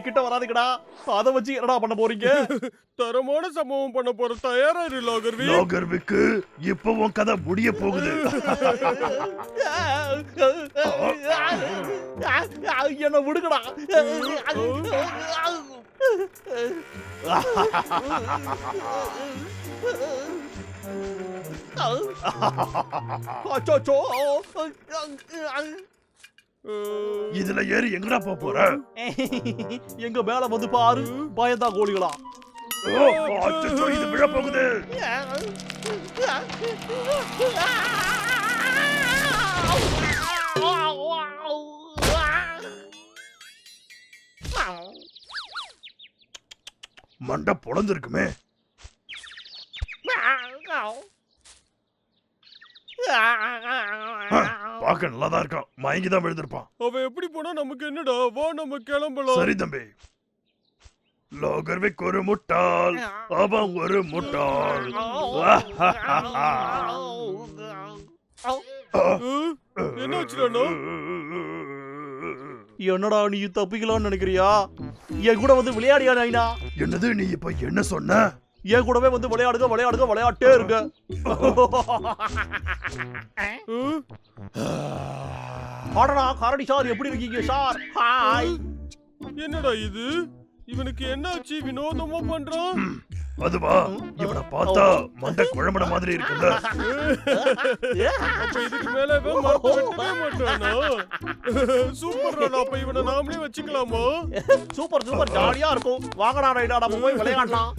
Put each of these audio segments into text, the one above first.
கிட்ட வராதுக்கடா. அத வச்சு என்னடா பண்ண போறீங்க? தரமான சம்பவம் பண்ண போற தயாரா இரு லாகர்வி. லாகர்விக்கு இப்போ உன் கதை முடிய போகுது. என்ன விடுங்கடா. அச்சோ. இதுல ஏறி எங்கடா போற? எங்க மேல வந்து பாரு, பயந்தா கோழிகளா. அச்சோ, இது விழ போகுது. மண்டை பொளந்திருக்குமே. பாக்க நல்லாதான் இருக்கான். மயங்கிதான் விழுந்திருப்பான். அவன் எப்படி போனா நமக்கு என்னடா? வா நம்ம கிளம்பலாம். சரி தம்பி. லாகர்விக் ஒரு முட்டாள், அவன் ஒரு முட்டாள். என்னாச்சுடா? என்னடா நீ தப்பிக்கலாம்னு நினைக்கிறியா? என் கூட வந்து விளையாடியா நாயினா? என்னது நீ இப்ப என்ன சொன்ன? என் கூடவே வந்து விளையாடுங்க, விளையாட்டே இருங்க. ஆடடா காரடி சார், எப்படி இருக்கீங்க சார்? ஹாய். என்னடா இது? இவனுக்கு என்னாச்சு? வினோதமா பண்றான். அதுவா, இவனை பார்த்தா மண்டை குழம்புன மாதிரி இருக்குல்ல. அப்ப இதுக்கு மேல மரத்தை வெட்டவே மாட்டானா? சூப்பர்டா. அப்ப இவனை நாமளே வச்சுக்கலாமா? சூப்பர் ஜாலியா இருக்கும். வாங்கடா ரைடா, நம்ம போய் விளையாடலாம்.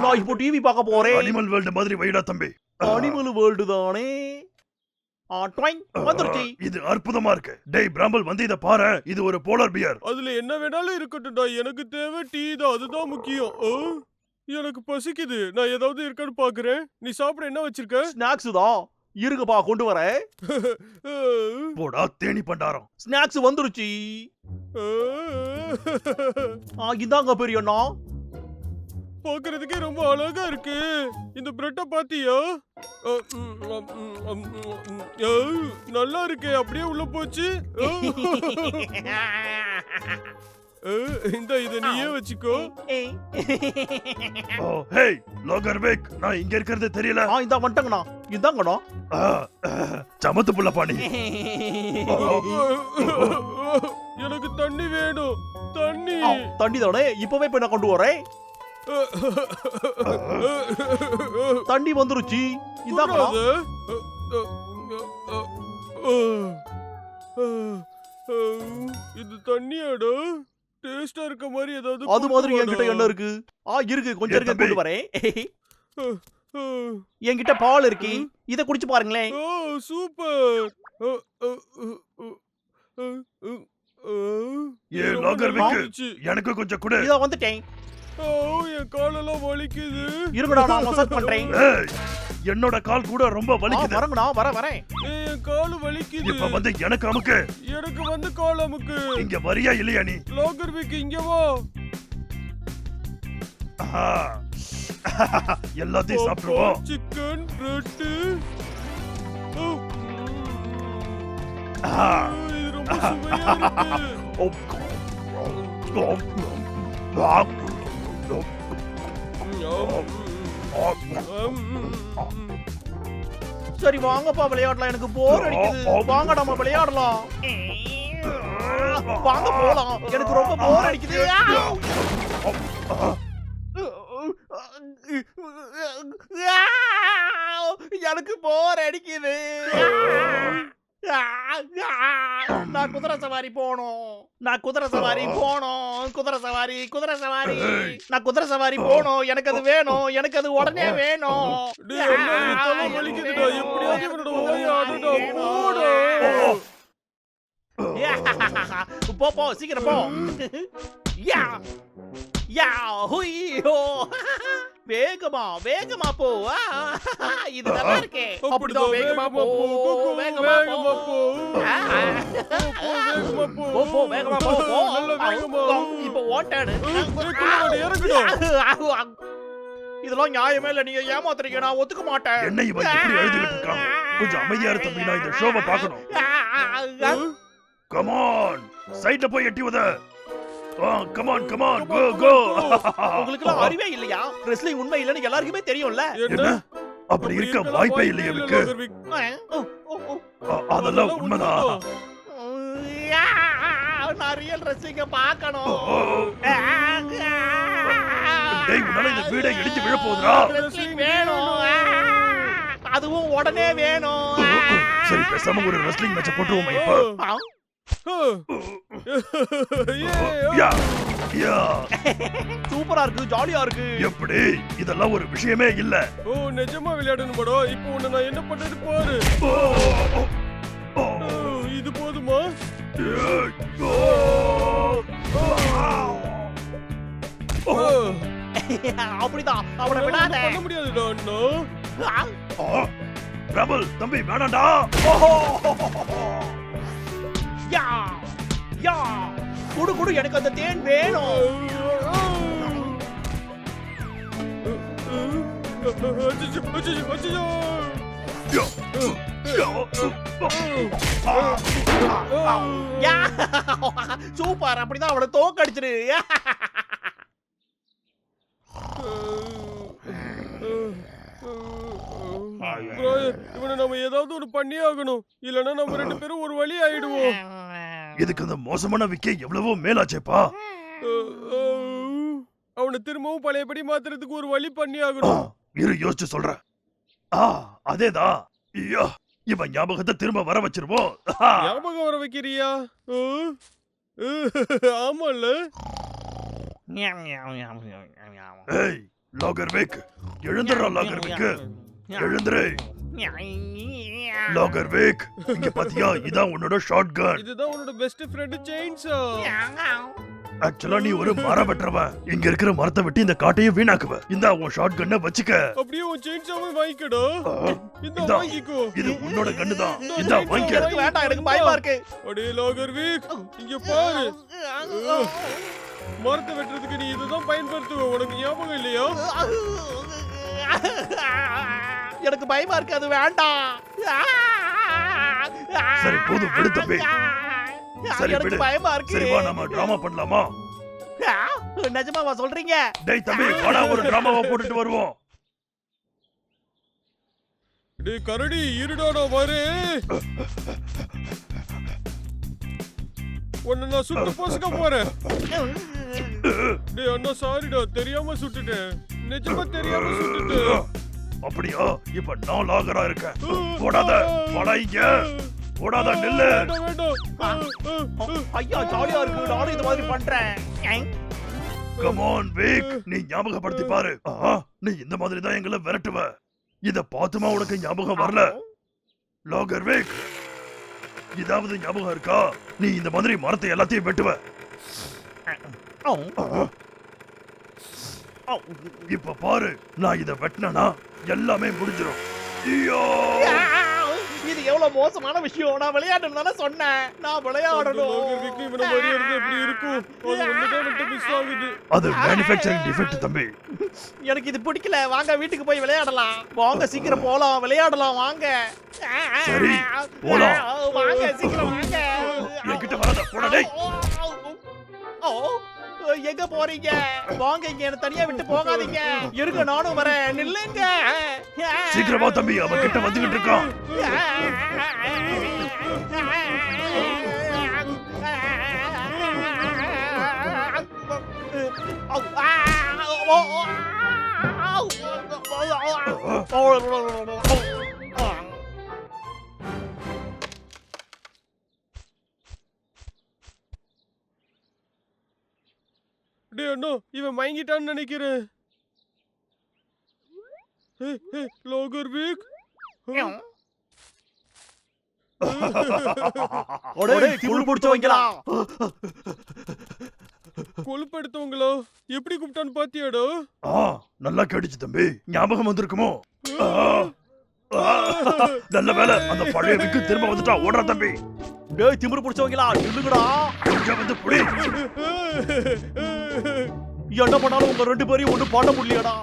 நான் இப்போ டிவி பார்க்க போறேன். அனிமல் வேர்ல்ட் மாதிரி வைடா தம்பி. அனிமல் வேர்ல்டு தானே. வந்துருச்சு. இது அற்புதமா இருக்கு. டேய் பிராம்பல், வந்து இத பாரு. இது ஒரு போலார் பியர். அதுல என்ன வேணாலும் இருக்கட்டும்டா. எனக்கு தேவை டீ தான். அதுதான் முக்கியம். எனக்கு பசிக்குது. நான் ஏதாவது இருக்கான்னு பாக்குறேன். நீ சாப்பிட என்ன வச்சிருக்க? ஸ்நாக்ஸ் தான். இருங்கப்பா, கொண்டு வரேன். போடா தேனி பண்டாரம். ஸ்நாக்ஸ் வந்துருச்சு. இதாங்க பெரியண்ணா. பாக்குறதுக்கே ரொம்ப அழகா இருக்கு. இந்த பிரெட்ட பாத்தியா? நல்லா இருக்கு. அப்படியே உள்ள போச்சு. இந்த இத நீயே வச்சுக்கோ. ஹேய் லாகர்விக், நான் இங்க இருக்கிறது தெரியல. இந்த வந்துட்டங்கண்ணா. இதாங்கண்ணா. சமத்து புள்ள பாணி. எனக்கு தண்ணி வேணும். தண்ணி தானே, இப்பவே போய் நான் கொண்டு வரேன். தண்ணி வந்துருச்சு. இதாங்கண்ணா. இது தண்ணியாடா? டேஸ்டா இருக்க மாதிரி ஏதாவது? அது மாதிரி என்கிட்ட என்ன இருக்கு? இருக்கு, கொஞ்சம் இருக்க, கொண்டு வரேன். என்கிட்ட பால் இருக்கு. இத குடிச்சு பாருங்களேன். சூப்பர். ஏ லாகர்விக், எனக்கு கொஞ்சம் கொடு. இதோ வந்துட்டேன். என் காலெல்லாம் வலிக்குது. இருங்கடா, நான் மசாஜ் பண்றேன். என்னோட கால் கூட ரொம்ப வலிக்குது. வரங்கடா, வரேன். என் கால் வலிக்குது. இப்ப வந்து எனக்கு அமுக்கு. எனக்கு வந்து கால் அமுக்கு. இங்க வரியா இல்லையா நீ? லாகர்விக், இங்க வா. எல்லாத்தையும் சாப்பிடுவோம். Chicken, bread. இது ரொம்ப சுவையா இருக்கு. சரி வாங்கப்பா விளையாடலாம். எனக்கு போர் அடிக்குது. வாங்க நம்ம விளையாடலாம். வாங்க போலாம். எனக்கு ரொம்ப போர் அடிக்குது. எனக்கு போர் அடிக்குது. நான் குதிரை சவாரி போனோம். நான் குதிரை சவாரி போனோம். எனக்கு அது வேணும். எனக்கு அது உடனே வேணும். போ சீக்கிரம் போ. வேகமா போ. இது நல்லா இருக்கே. அப்படிதான் வேகமா போ. வேகமா போ. இப்போ ஓட்டாடு. இதெல்லாம் நியாயமே இல்ல. நீங்க ஏமாத்துறீங்க. நான் ஒத்துக்க மாட்டேன். என்ன இவன் இப்படி எழுதிக்கிட்டு இருக்கான்? கொஞ்சம் அமைதியா இரு தம்பி, நான் இந்த ஷோவை பார்க்கணும். கமான், சைட்ல போய் எட்டி உத. கமான் கமான், கோ கோ. உங்களுக்கு எல்லாம் அறிவே இல்லையா? ரெஸ்லிங் உண்மை இல்லன்னு எல்லாருக்குமே தெரியும்ல. என்ன? அப்படி இருக்க வாய்ப்பே இல்லை எனக்கு. அதெல்லாம் உண்மைதான். நான் ரியல் ரெஸ்லிங்க பார்க்கணும். டேய், உன்னால இந்த வீடே இடிஞ்சு விழ போகுதுடா. ரெஸ்லிங் வேணும். அதுவும் உடனே வேணும். சரி, பேசாம ஒரு ரெஸ்லிங் மேட்ச் போட்டுருவோமா இப்ப? யா யா, சூப்பரா இருக்கு, ஜாலியா இருக்கு. எப்படி? இதெல்லாம் ஒரு விஷயமே இல்ல. ஓ, நிஜமா விளையாடணும் படோ. இப்போ உன்னை நான் என்ன பண்றது பாரு. இது போதுமா? அப்படிதான், அவனை விடாத. பண்ண முடியாதுடா அண்ணா. பிரபல் தம்பி, வேணாண்டா. யா யா, குடு குடு, எனக்கு அந்த தேன் வேணும். யா, சூப்பர். அப்படிதான் அவனை தோக்கடிச்சிரு. இவனை நம்ம ஏதாவது ஒரு பண்ணி ஆகணும். இல்லன்னா நம்ம ரெண்டு பேரும் ஒரு வழி ஆயிடுவோம். இதுக்கு அந்த மோசமான விக்கே எவ்வளவோ மேலாச்சேப்பா. அவனை திரும்பவும் பழையபடி மாத்துறதுக்கு ஒரு வழி பண்ணி ஆகணும். இரு, யோசிச்சு சொல்றேன். அதேதான். ஐயோ, இவன் ஞாபகத்தை திரும்ப வர வச்சிருவோம். ஞாபகம் வர வைக்கிறியா? ஆமால. ஏய் லாகர்விக், எழுந்துடா லாகர்விக், எழுந்துரு. லாகர்விக், இங்க பாத்தியா? இதான் உன்னோட ஷார்ட் கன். இதுதான் உன்னோட பெஸ்ட் ஃப்ரெண்ட் செயின்ஸா. ஆக்சுவலா நீ ஒரு மரம் வெட்டுறவன். இங்க இருக்கிற மரத்தை வெட்டி இந்த காட்டையும் வீணாக்குவ. இந்த உன் ஷார்ட் கன்னை வச்சுக்க. அப்படியே உன் செயின்ஸாவை வாங்கிக்கடா. இந்த வாங்கிக்கோ. இது உன்னோட கன்னு தான். இந்த வாங்கிக்க. எனக்கு வேண்டாம், எனக்கு பயமா இருக்கு. அடே லாகர்விக், இங்க பாரு. மரத்தை வெட்டுறதுக்கு நீ இதுதான் பயன்படுத்துவ. உனக்கு ஞாபகம் இல்லையா? எனக்கு பயமா இருக்கு, அது வேண்டாம். சரி போதும், விடு தம்பி. சரி எனக்கு விடு. பயமா இருக்கு. சரி வா, நம்ம டிராமா பண்ணலாமா? நிஜமாவா சொல்றீங்க? டேய் தம்பி, வாடா, ஒரு டிராமாவை போட்டுட்டு வருவோம். டேய் கரடி, இருடா, நான் வரேன். உன்னை நான் சுட்டு பொசுக்க போறேன். டேய் அண்ணா, சாரிடா, தெரியாம சுட்டுட்டேன். நிஜமா தெரியாம சுட்டுட்டேன். அப்படியா? இப்ப நான் லாகரா இருக்கேன். போடாத, வாடா இங்க. போடாத, நில்லு. ஐயா, ஜாலியா இருக்கு. நானும் இந்த மாதிரி பண்றேன். கம் ஆன் விக், நீ ஞாபகப்படுத்தி பாரு. நீ இந்த மாதிரி தான் எங்களை விரட்டுவ. இத பாத்துமா உனக்கு ஞாபகம் வரல? லாகர் விக், இதாவது ஞாபகம் இருக்கா? நீ இந்த மாதிரி மரத்தை எல்லாத்தையும் வெட்டுவ. இப்ப பாரு, நான் இத வெட்டினா எல்லாமே முடிஞ்சிடும். இது எவ்வளவு மோசமான விஷயம். நான் விளையாடணும் தானே சொன்னேன். நான் விளையாடணும். இவனை மாதிரி இருந்தா எப்படி இருக்கும்? அது ஒண்ணுதான் எனக்கு மிஸ் ஆகுது. அது மேனுஃபேக்சரிங் டிஃபெக்ட் தம்பி. எனக்கு இது பிடிக்கல. வாங்க வீட்டுக்கு போய் விளையாடலாம். வாங்க சீக்கிரம் போலாம், விளையாடலாம். வாங்க. சரி, போலாம். வாங்க சீக்கிரம் வாங்க. என்கிட்ட வராத, போடா டேய். எங்க போறீங்க? வாங்க, இங்க என்ன தனியா விட்டு போகாதீங்க. இருங்க, நானும் வரேன். நில்லுங்க. சீக்கிரம் வா தம்பி, அவன் கிட்ட வந்துகிட்டு இருக்கான். டேய் அண்ணா, இவன் மயங்கிட்டான்னு நினைக்கிறேன். லாகர்விக், திமிரு பிடிச்சவங்களா? கொழுப்படுத்தவங்களா? எப்படி கூப்பிட்டான்னு பாத்தியாடா? நல்லா கேட்டுச்சு தம்பி. ஞாபகம் வந்திருக்குமோ? நல்ல வேலை, அந்த பழைய விக்கு திரும்ப வந்துட்டா. ஓடுற தம்பி. டேய் திமிரு பிடிச்சவங்களா, நில்லுங்கடா. கொஞ்சம் வந்து புடி. என்ன பண்ணாலும் உங்க ரெண்டு பேரையும் ஒண்ணும் பண்ண முடியலடா.